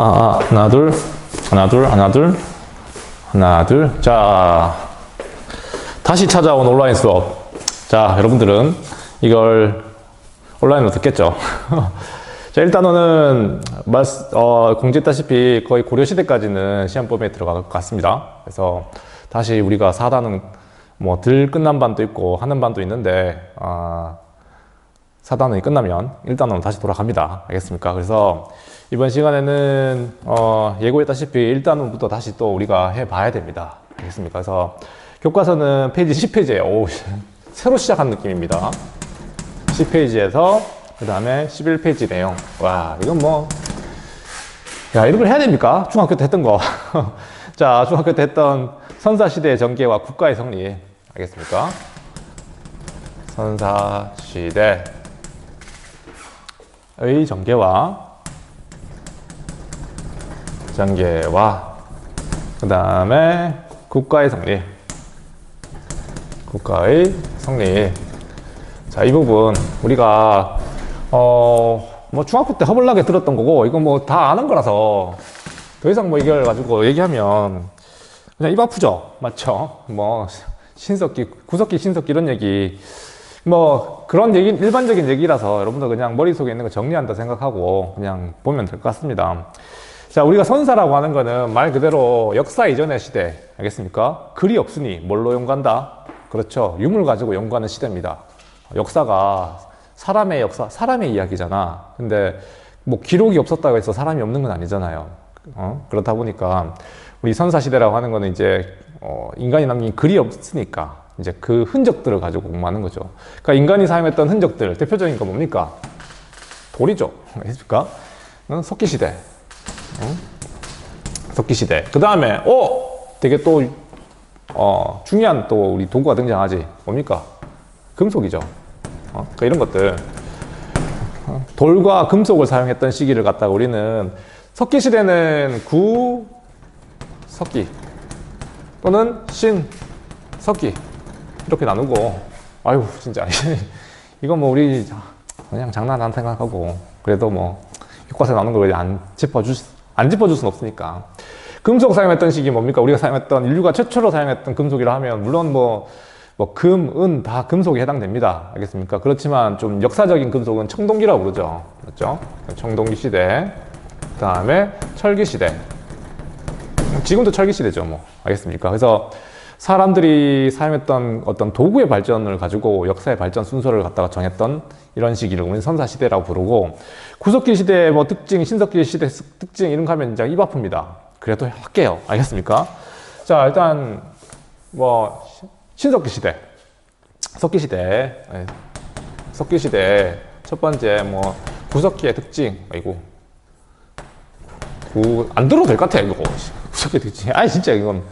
하나, 둘, 하나, 둘, 하나, 둘, 하나, 둘. 자, 다시 찾아온 온라인 수업. 자, 여러분들은 이걸 온라인으로 듣겠죠? 자, 일단은, 공지했다시피 거의 고려시대까지는 시험범위에 들어갈 것 같습니다. 그래서 다시 우리가 4단은 뭐 덜 끝난 반도 있고 하는 반도 있는데, 4단원이 끝나면 1단원으로 다시 돌아갑니다. 알겠습니까? 그래서 이번 시간에는 예고했다시피 1단원부터 다시 또 우리가 해봐야 됩니다. 알겠습니까? 그래서 교과서는 페이지 10페이지에요. 오, 새로 시작한 느낌입니다. 10페이지에서 그 다음에 11페이지 내용. 와, 이건 뭐, 야, 이런 걸 해야 됩니까? 중학교 때 했던 거. 자, 중학교 때 했던 선사시대의 전개와 국가의 성리. 알겠습니까? 선사시대의 전개와 그 다음에 국가의 성리. 국가의 성리. 자, 이 부분 우리가 뭐 중학교 때 허벌나게 들었던 거고, 이건 뭐 다 아는 거라서 더 이상 뭐 이걸 가지고 얘기하면 그냥 입 아프죠? 맞죠? 뭐 신석기, 구석기, 신석기 이런 얘기, 뭐 그런 얘기, 일반적인 얘기라서 여러분들 그냥 머릿속에 있는 거 정리한다 생각하고 그냥 보면 될 것 같습니다. 자, 우리가 선사라고 하는 거는 말 그대로 역사 이전의 시대. 알겠습니까? 글이 없으니 뭘로 연구한다? 그렇죠. 유물 가지고 연구하는 시대입니다. 역사가 사람의 역사, 사람의 이야기잖아. 근데 뭐 기록이 없었다고 해서 사람이 없는 건 아니잖아요. 그렇다 보니까 우리 선사시대라고 하는 거는 이제 인간이 남긴 글이 없으니까 이제 그 흔적들을 가지고 공부하는 거죠. 그러니까 인간이 사용했던 흔적들, 대표적인 거 뭡니까? 돌이죠. 알겠습니까? 석기시대. 석기시대. 그 다음에, 되게 또, 중요한 또 우리 도구가 등장하지. 뭡니까? 금속이죠. 그러니까 이런 것들. 돌과 금속을 사용했던 시기를 갖다가 우리는 석기시대는 구석기 또는 신석기 이렇게 나누고, 아유, 진짜. 이거 뭐 우리 그냥 장난한 생각하고, 그래도 뭐 교과서에 나오는 걸 안 짚어줄 수는 없으니까. 금속 사용했던 시기 뭡니까? 우리가 사용했던, 인류가 최초로 사용했던 금속이라 하면, 물론 뭐 금, 은 다 금속에 해당됩니다. 알겠습니까? 그렇지만 좀 역사적인 금속은 청동기라고 부르죠. 맞죠? 청동기 시대. 그 다음에 철기 시대. 지금도 철기 시대죠, 뭐. 알겠습니까? 그래서 사람들이 사용했던 어떤 도구의 발전을 가지고 역사의 발전 순서를 갖다가 정했던 이런 시기를 우리는 선사시대라고 부르고, 구석기 시대의 뭐 특징, 신석기 시대 특징 이런 거 하면 이제 입 아픕니다. 그래도 할게요. 알겠습니까? 자, 일단 뭐 신석기 시대, 석기 시대, 석기 시대 첫 번째 뭐 구석기의 특징. 아이고, 안 들어도 될 것 같아 이거. 구석기 특징. 아니 진짜 이건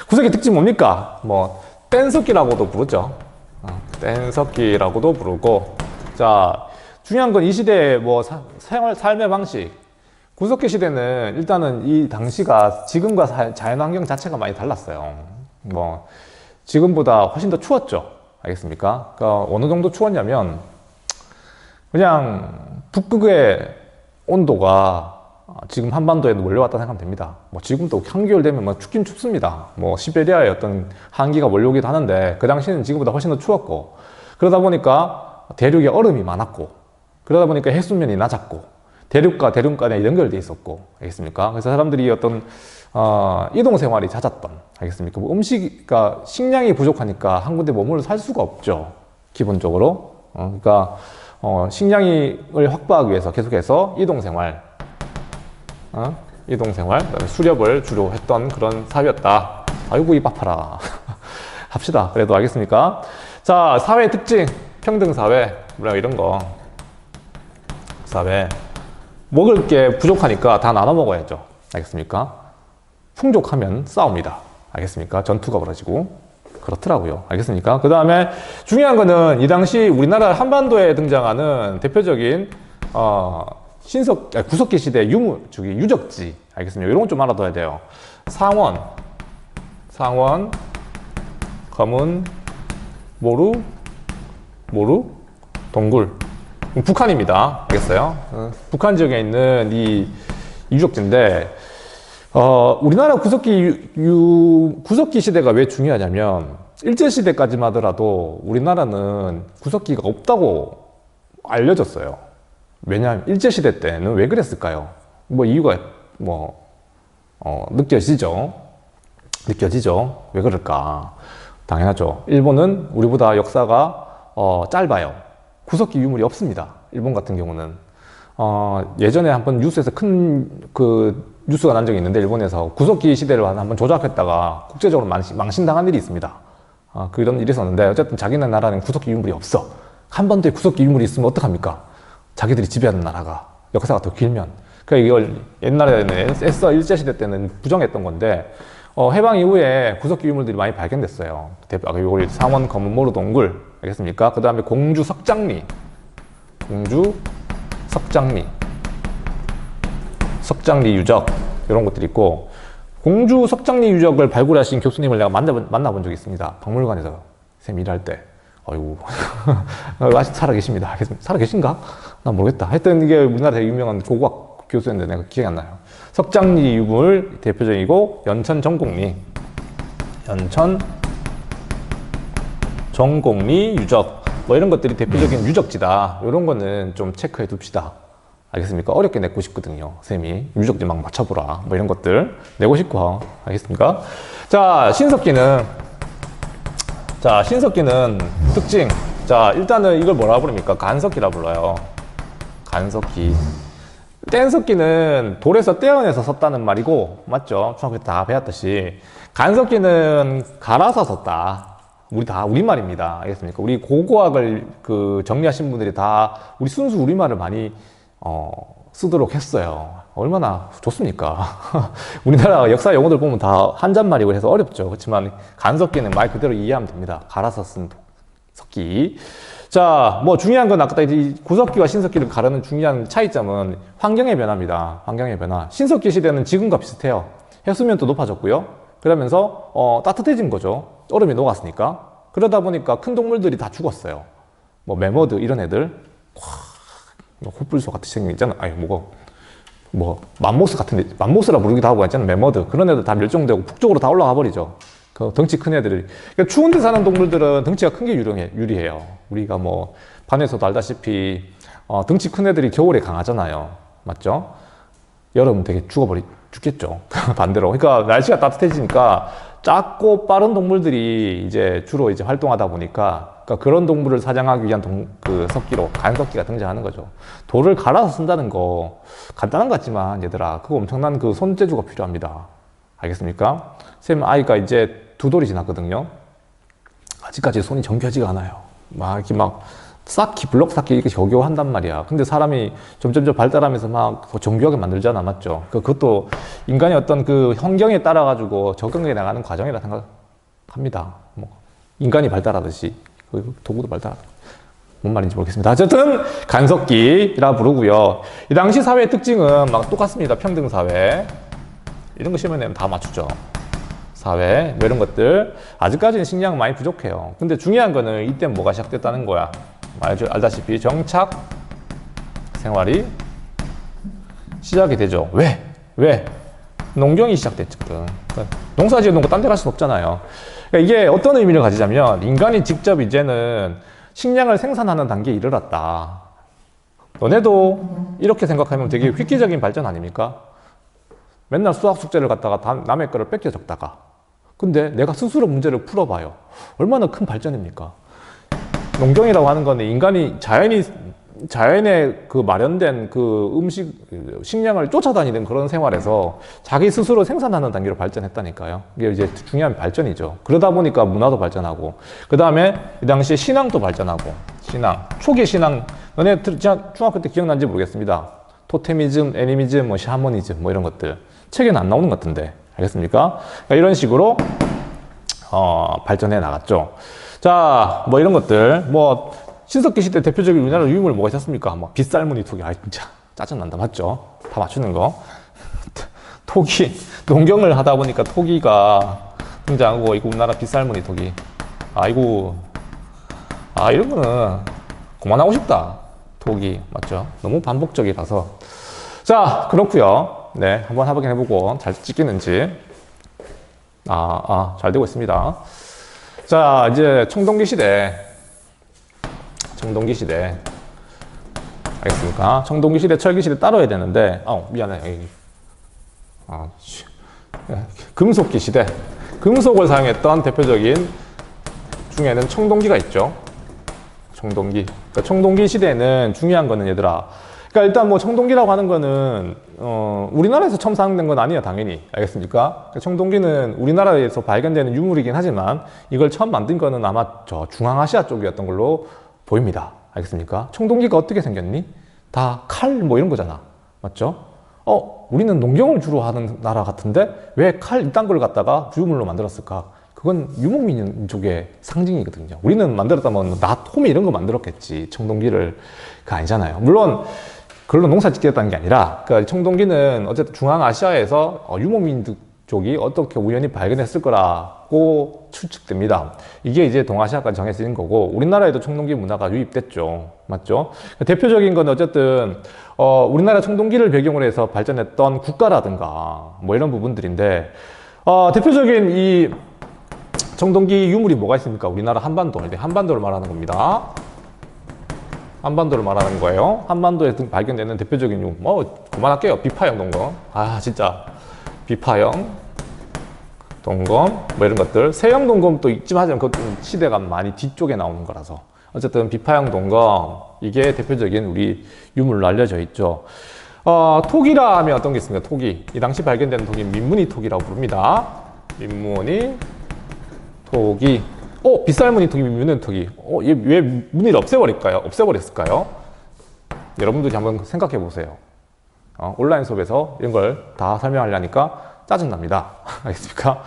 구석기 특징 뭡니까? 뭐 뗀석기라고도 부르죠. 뗀석기라고도 부르고. 자, 중요한 건 이 시대의 뭐 삶의 방식. 구석기 시대는 일단은 이 당시가 지금과 자연환경 자체가 많이 달랐어요. 뭐 지금보다 훨씬 더 추웠죠. 알겠습니까? 그러니까 어느 정도 추웠냐면, 그냥 북극의 온도가 지금 한반도에도 몰려왔다 생각하면 됩니다. 뭐 지금도 한겨울 되면 뭐 춥긴 춥습니다. 뭐 시베리아의 어떤 한기가 몰려오기도 하는데, 그 당시에는 지금보다 훨씬 더 추웠고, 그러다 보니까 대륙에 얼음이 많았고, 그러다 보니까 해수면이 낮았고, 대륙과 대륙 간에 연결돼 있었고. 알겠습니까? 그래서 사람들이 어떤 이동 생활이 잦았던. 알겠습니까? 뭐 식량이 부족하니까 한 군데 머물러 살 수가 없죠, 기본적으로. 그러니까 식량을 확보하기 위해서 계속해서 이동 생활, 그다음에 수렵을 주로 했던 그런 사회였다. 아이고, 입 아파라. 합시다. 그래도. 알겠습니까? 자, 사회 특징, 평등사회, 뭐 이런 거. 사회. 먹을 게 부족하니까 다 나눠 먹어야죠. 알겠습니까? 풍족하면 싸웁니다. 알겠습니까? 전투가 벌어지고. 그렇더라고요. 알겠습니까? 그 다음에 중요한 거는 이 당시 우리나라 한반도에 등장하는 대표적인 구석기 시대 유적지. 알겠습니까? 이런 거 좀 알아둬야 돼요. 상원, 검은, 모루, 동굴. 북한입니다. 알겠어요? 북한 지역에 있는 이 유적지인데, 우리나라 구석기 시대가 왜 중요하냐면, 일제시대까지만 하더라도 우리나라는 구석기가 없다고 알려졌어요. 왜냐하면 일제시대 때는 왜 그랬을까요? 뭐 이유가 느껴지죠? 왜 그럴까? 당연하죠. 일본은 우리보다 역사가 짧아요. 구석기 유물이 없습니다. 일본 같은 경우는. 예전에 한번 뉴스에서 큰 뉴스가 난 적이 있는데, 일본에서 구석기 시대를 한번 조작했다가 국제적으로 망신당한 일이 있습니다. 그런 일이 있었는데, 어쨌든 자기네 나라는 구석기 유물이 없어. 한 번도의 구석기 유물이 있으면 어떡합니까? 자기들이 지배하는 나라가 역사가 더 길면. 그러니까 이걸 옛날에는 애써 일제시대 때는 부정했던 건데, 해방 이후에 구석기 유물들이 많이 발견됐어요. 요걸 상원 검은모루 동굴, 알겠습니까? 그 다음에 공주 석장리, 석장리 유적, 이런 것들이 있고, 공주 석장리 유적을 발굴하신 교수님을 내가 만나본 적이 있습니다. 박물관에서 쌤 일할 때. 아이고, 아직 살아계십니다. 살아계신가? 난 모르겠다. 하여튼 이게 우리나라 되게 유명한 고고학 교수였는데 내가 기억이 안 나요. 석장리 유물 대표적이고, 연천 정곡리 유적, 뭐 이런 것들이 대표적인 유적지다. 이런 거는 좀 체크해 둡시다. 알겠습니까? 어렵게 내고 싶거든요. 쌤이 유적지 막 맞춰보라, 뭐 이런 것들 내고 싶고. 알겠습니까? 자, 신석기는 특징. 자, 일단은 이걸 뭐라 부릅니까? 간석기라 불러요. 간석기. 뗀석기는 돌에서 떼어내서 섰다는 말이고, 맞죠? 중학교 때 다 배웠듯이. 간석기는 갈아서 섰다. 우리 다 우리말입니다. 알겠습니까? 우리 고고학을 정리하신 분들이 다 우리 순수 우리말을 많이 쓰도록 했어요. 얼마나 좋습니까? 우리나라 역사 용어들 보면 다 한잔말이고 해서 어렵죠. 그렇지만 간석기는 말 그대로 이해하면 됩니다. 갈아서 쓴 석기. 자, 뭐 중요한 건 아까 이 구석기와 신석기를 가르는 중요한 차이점은 환경의 변화입니다. 환경의 변화. 신석기 시대는 지금과 비슷해요. 해수면도 높아졌고요. 그러면서 따뜻해진 거죠. 얼음이 녹았으니까. 그러다 보니까 큰 동물들이 다 죽었어요. 뭐 매머드 이런 애들, 홀불소 같은 생긴 있잖아. 아니 맘모스 같은 애, 맘모스라 부르기도 하고 있잖아. 매머드 그런 애들 다 멸종되고 북쪽으로 다 올라가 버리죠. 그 덩치 큰 애들이. 그러니까 추운 데 사는 동물들은 덩치가 큰 게 유리해요. 우리가 뭐 판에서도 알다시피 덩치 큰 애들이 겨울에 강하잖아요. 맞죠? 여름은 되게 죽겠죠. 반대로. 그러니까 날씨가 따뜻해지니까 작고 빠른 동물들이 이제 주로 이제 활동하다 보니까, 그러니까 그런 동물을 사냥하기 위한 석기로 간석기가 등장하는 거죠. 돌을 갈아서 쓴다는 거 간단한 것 같지만 얘들아, 그거 엄청난 손재주가 필요합니다. 알겠습니까? 쌤 아이가 이제 2돌이 지났거든요. 아직까지 손이 정교하지가 않아요. 이렇게 블록 쌓기 이렇게 겨우겨우 한단 말이야. 근데 사람이 점점 발달하면서 정교하게 만들잖아. 맞죠? 그것도 인간의 어떤 환경에 따라가지고 적응해 나가는 과정이라 생각합니다. 인간이 발달하듯이, 도구도 발달하듯이. 뭔 말인지 모르겠습니다. 어쨌든, 간석기라 부르고요. 이 당시 사회의 특징은 똑같습니다. 평등사회. 이런 거 시험에 내면 다 맞추죠. 사회, 뭐 이런 것들. 아직까지는 식량 많이 부족해요. 근데 중요한 거는 이때 뭐가 시작됐다는 거야. 알다시피 정착 생활이 시작이 되죠. 왜? 농경이 시작됐거든. 농사 지어놓은 거 딴 데 갈 수는 없잖아요. 그러니까 이게 어떤 의미를 가지자면, 인간이 직접 이제는 식량을 생산하는 단계에 이르렀다. 너네도 이렇게 생각하면 되게 획기적인 발전 아닙니까? 맨날 수학 숙제를 갖다가 남의 거를 뺏겨 적다가, 근데 내가 스스로 문제를 풀어봐요. 얼마나 큰 발전입니까? 농경이라고 하는 거는 인간이 자연의 마련된 식량을 쫓아다니는 그런 생활에서 자기 스스로 생산하는 단계로 발전했다니까요. 이게 이제 중요한 발전이죠. 그러다 보니까 문화도 발전하고, 그 다음에 이 당시에 신앙도 발전하고, 초기 신앙, 너네 중학교 때 기억난지 모르겠습니다. 토테미즘, 애니미즘, 샤머니즘, 이런 것들. 책에는 안 나오는 것 같은데. 알겠습니까? 그러니까 이런 식으로, 발전해 나갔죠. 자, 이런 것들. 신석기 시대 대표적인 우리나라 유물 뭐가 있었습니까? 빗살무늬 토기. 진짜 짜증난다. 맞죠? 다 맞추는 거. 토기. 농경을 하다 보니까 토기가 등장하고, 이거 우리나라 빗살무늬 토기. 이런 거는 그만하고 싶다. 토기. 맞죠? 너무 반복적이라서. 자, 그렇고요. 네, 한번 확인해보고 잘 찍히는지. 잘 되고 있습니다. 자, 이제 청동기 시대. 청동기 시대. 알겠습니까? 청동기 시대, 철기 시대 따로 해야 되는데, 미안해. 금속기 시대. 금속을 사용했던 대표적인 중에는 청동기가 있죠. 청동기. 그러니까 청동기 시대에는 중요한 거는 얘들아. 그러니까 일단 뭐 청동기라고 하는 거는 우리나라에서 처음 사용된 건 아니에요, 당연히. 알겠습니까? 그러니까 청동기는 우리나라에서 발견되는 유물이긴 하지만 이걸 처음 만든 거는 아마 저 중앙아시아 쪽이었던 걸로 보입니다. 알겠습니까? 청동기가 어떻게 생겼니? 다 칼 뭐 이런 거잖아. 맞죠? 우리는 농경을 주로 하는 나라 같은데 왜 칼 이딴 걸 갖다가 유물로 만들었을까? 그건 유목민족의 상징이거든요. 우리는 만들었다면 낫, 호미 이런 거 만들었겠지. 청동기를. 그거 아니잖아요. 물론 그걸로 농사 짓겠다는 게 아니라 그러니까 청동기는 어쨌든 중앙아시아에서 유목민족이 어떻게 우연히 발견했을 거라고 추측됩니다. 이게 이제 동아시아까지 정해 쓰인 거고 우리나라에도 청동기 문화가 유입됐죠. 맞죠? 대표적인 건 어쨌든 우리나라 청동기를 배경으로 해서 발전했던 국가라든가 뭐 이런 부분들인데 대표적인 이 청동기 유물이 뭐가 있습니까? 우리나라 한반도. 한반도를 말하는 겁니다. 한반도를 말하는 거예요. 한반도에 발견되는 대표적인 유물. 그만할게요. 비파형 동검. 진짜. 비파형 동검. 뭐 이런 것들. 세형 동검도 있지만 하지만 그것도 시대가 많이 뒤쪽에 나오는 거라서. 어쨌든 비파형 동검. 이게 대표적인 우리 유물로 알려져 있죠. 토기라 하면 어떤 게 있습니까? 토기. 이 당시 발견된 토기 민무늬 토기라고 부릅니다. 민무늬 토기. 빗살무늬 토기, 민무늬 토기. 얘 왜 무늬를 없애버렸을까요? 여러분들이 한번 생각해 보세요. 온라인 수업에서 이런 걸 다 설명하려니까 짜증납니다. 알겠습니까?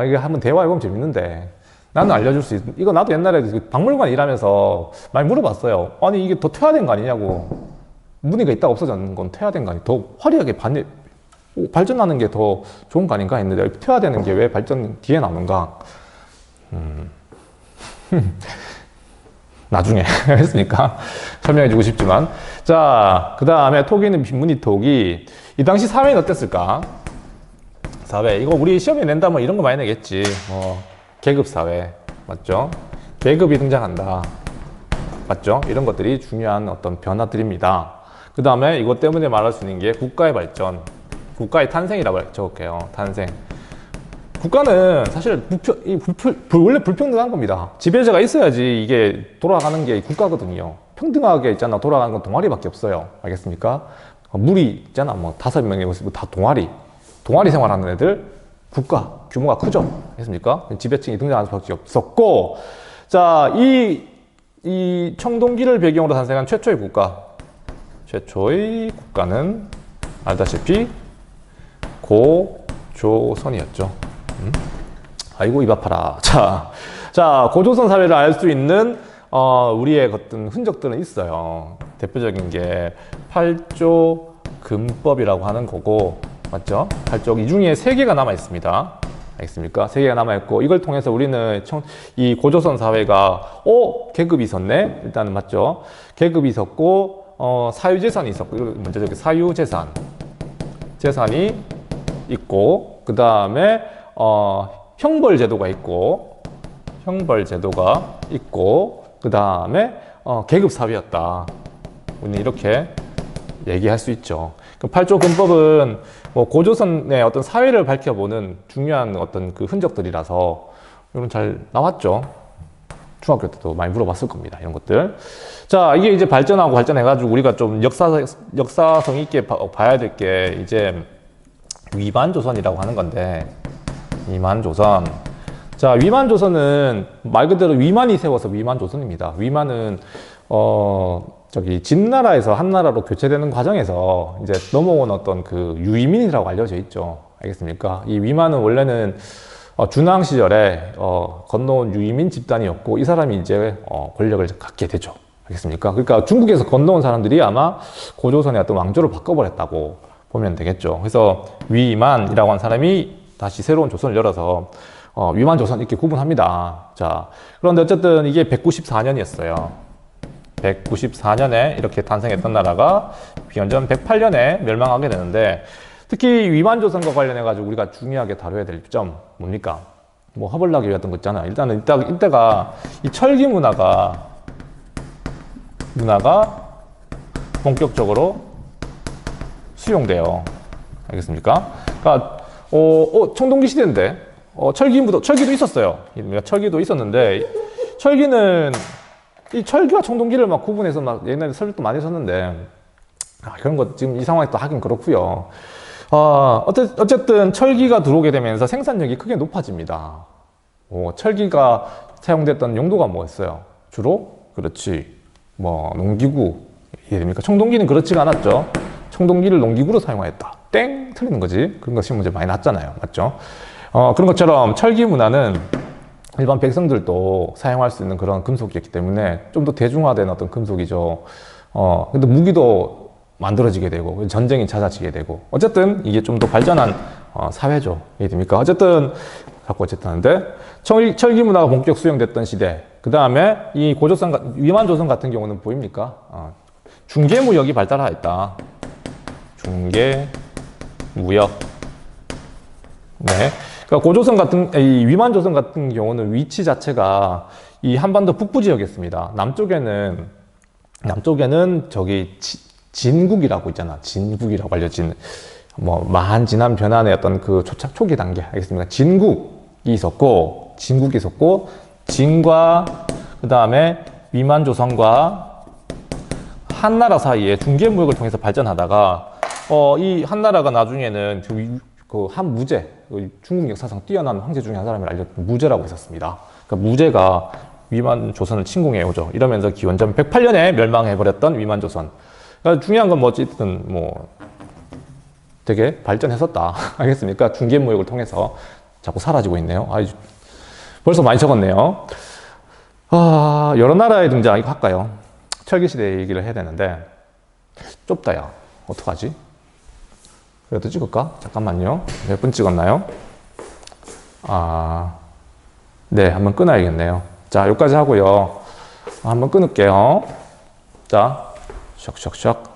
이게 한번 대화해보면 재밌는데. 나는 알려줄 수 이거 나도 옛날에 박물관 일하면서 많이 물어봤어요. 아니, 이게 더 퇴화된 거 아니냐고. 무늬가 있다가 없어졌는 건 퇴화된 거 아니? 더 화려하게 발전하는 게 더 좋은 거 아닌가 했는데, 퇴화되는 게 왜 발전 뒤에 나오는가? 나중에 했으니까 설명해 주고 싶지만. 자, 그 다음에 토기는 빈무늬 토기. 이 당시 사회는 어땠을까? 사회. 이거 우리 시험에 낸다면 이런 거 많이 내겠지. 계급 사회. 맞죠? 계급이 등장한다. 맞죠? 이런 것들이 중요한 어떤 변화들입니다. 그 다음에 이것 때문에 말할 수 있는 게 국가의 발전. 국가의 탄생이라고 적을게요. 탄생. 국가는 사실 원래 불평등한 겁니다. 지배자가 있어야지 이게 돌아가는 게 국가거든요. 평등하게 있잖아. 돌아가는 건 동아리밖에 없어요. 알겠습니까? 무리 있잖아. 뭐 5명의 모습 다 동아리 생활하는 애들 국가 규모가 크죠. 알겠습니까? 지배층이 등장하는 수밖에 없었고, 자, 이 청동기를 배경으로 탄생한 최초의 국가는 알다시피 고조선이었죠. 아이고 입 아파라. 자, 고조선 사회를 알 수 있는 우리의 어떤 흔적들은 있어요. 대표적인 게 팔조 금법이라고 하는 거고, 맞죠? 팔조 이 중에 3개가 남아 있습니다. 알겠습니까? 3개가 남아 있고, 이걸 통해서 우리는 이 고조선 사회가 계급이 있었네. 일단은 맞죠? 계급이 있었고, 사유재산이 있었고, 먼저 저기 재산이 있고, 그 다음에 형벌제도가 있고, 그 다음에 계급 사회였다. 우리는 이렇게 얘기할 수 있죠. 팔조 금법은 뭐 고조선의 어떤 사회를 밝혀보는 중요한 어떤 그 흔적들이라서 이건 잘 나왔죠. 중학교 때도 많이 물어봤을 겁니다. 이런 것들. 자, 이게 이제 발전해가지고 우리가 좀 역사성 있게 봐야 될 게 이제 위만조선이라고 하는 건데, 위만조선. 자, 위만조선은 말 그대로 위만이 세워서 위만조선입니다. 위만은 진나라에서 한나라로 교체되는 과정에서 이제 넘어온 어떤 그 유이민이라고 알려져 있죠. 알겠습니까? 이 위만은 원래는 준왕 시절에 건너온 유이민 집단이었고, 이 사람이 이제 권력을 갖게 되죠. 알겠습니까? 그러니까 중국에서 건너온 사람들이 아마 고조선의 어떤 왕조를 바꿔버렸다고 보면 되겠죠. 그래서 위만이라고 한 사람이 다시 새로운 조선을 열어서 위만조선 이렇게 구분합니다. 자, 그런데 어쨌든 이게 194년이었어요. 194년에 이렇게 탄생했던 나라가 기원전 108년에 멸망하게 되는데, 특히 위만조선과 관련해가지고 우리가 중요하게 다뤄야 될 점 뭡니까? 뭐 허벌나게 같은 거 있잖아요. 일단은 이때가 이 철기 문화가 본격적으로 수용돼요. 알겠습니까? 그러니까 청동기 시대인데 철기도 있었어요. 철기도 있었는데 이 철기와 청동기를 막 구분해서 막 옛날에 설명도 많이 했었는데 그런 거 지금 이 상황에 또 하긴 그렇고요. 어쨌든 철기가 들어오게 되면서 생산력이 크게 높아집니다. 철기가 사용됐던 용도가 뭐였어요? 주로 그렇지 뭐 농기구 이해됩니까? 청동기는 그렇지가 않았죠. 청동기를 농기구로 사용하였다. 땡! 틀리는 거지. 그런 거 시험 문제 많이 났잖아요. 맞죠? 그런 것처럼 철기 문화는 일반 백성들도 사용할 수 있는 그런 금속이었기 때문에 좀 더 대중화된 어떤 금속이죠. 근데 무기도 만들어지게 되고 전쟁이 잦아지게 되고 어쨌든 이게 좀 더 발전한 사회죠. 이해됩니까? 어쨌든 하는데 철기 문화가 본격 수용됐던 시대. 그 다음에 이 위만조선 같은 경우는 보입니까? 중개무역이 발달하였다. 중개무역. 네. 그러니까 이 위만조선 같은 경우는 위치 자체가 이 한반도 북부 지역이었습니다. 남쪽에는 저기 진국이라고 있잖아. 진국이라고 알려진 마한 진한 변환의 어떤 그 초기 단계 알겠습니까? 진국이 있었고 진과 그 다음에 위만조선과 한나라 사이에 중개무역을 통해서 발전하다가 이 한나라가 나중에는 그 한무제, 중국 역사상 뛰어난 황제 중에 한 사람이 알려진 무제라고 있었습니다. 그러니까 무제가 위만조선을 침공해 오죠. 이러면서 기원전 108년에 멸망해버렸던 위만조선. 그러니까 중요한 건 어쨌든 되게 발전했었다. 알겠습니까? 중개무역을 통해서 자꾸 사라지고 있네요. 벌써 많이 적었네요. 여러 나라의 등장, 이거 할까요? 철기시대 얘기를 해야 되는데, 좁다, 야. 어떡하지? 그래도 찍을까? 잠깐만요. 몇 분 찍었나요? 네, 한번 끊어야겠네요. 자, 여기까지 하고요. 한번 끊을게요. 자, 샥샥샥.